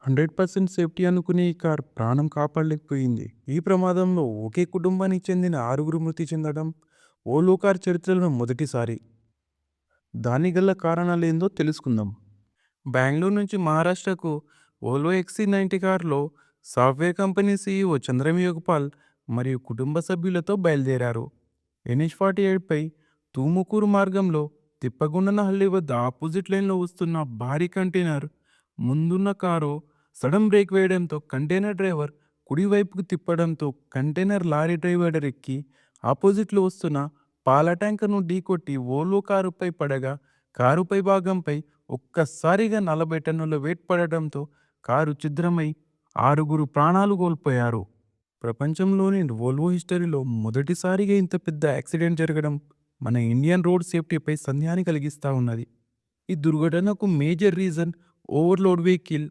100% safety అనుకునే ఈ car ప్రాణం కాపాడలేకపోయింది. ఈ ప్రమాదంలో ఒకే కుటుంబానికి చెందిన 6గురు మృతి చెందడం ఓలో కార్ చరిత్రలో మొదటిసారి. దానికి గల కారణాలేందో తెలుసుకుందాం. బెంగళూరు నుంచి మహారాష్ట్రకు ఓలో XC90 కారులో సాఫ్ట్‌వేర్ కంపెనీ సీఈఓ చంద్రన్ యోగపాల్ మరియు కుటుంబ సభ్యులతో బయలుదేరారు. NH-48పై తుముకూరు మార్గంలో తిప్పగుండనహళ్లి వద్ద ఆపోజిట్ లైన్‌లో వస్తున్న భారీ కంటైనర్ ముందున్న కారు సడన్ బ్రేక్ వేయడంతో కంటైనర్ డ్రైవర్ కుడివైపుకు తిప్పడంతో కంటైనర్ లారీ డ్రైవర్ ఎక్కి ఆపోజిట్లో వస్తున్న పాల ట్యాంకర్‌ను ఢీకొట్టి వోల్వో కారుపై పడగా కారు పైభాగంపై ఒక్కసారిగా 40 టన్నుల వెయిట్ పడడంతో కారు ఛిద్రమై 6గురు ప్రాణాలు కోల్పోయారు. ప్రపంచంలోని వోల్వో హిస్టరీలో మొదటిసారిగా ఇంత పెద్ద యాక్సిడెంట్ జరగడం మన ఇండియన్ రోడ్ సేఫ్టీపై సందేహాన్ని కలిగిస్తా ఉన్నది. ఈ దుర్ఘటనకు మేజర్ రీజన్ ఓవర్లోడ్ వెహికల్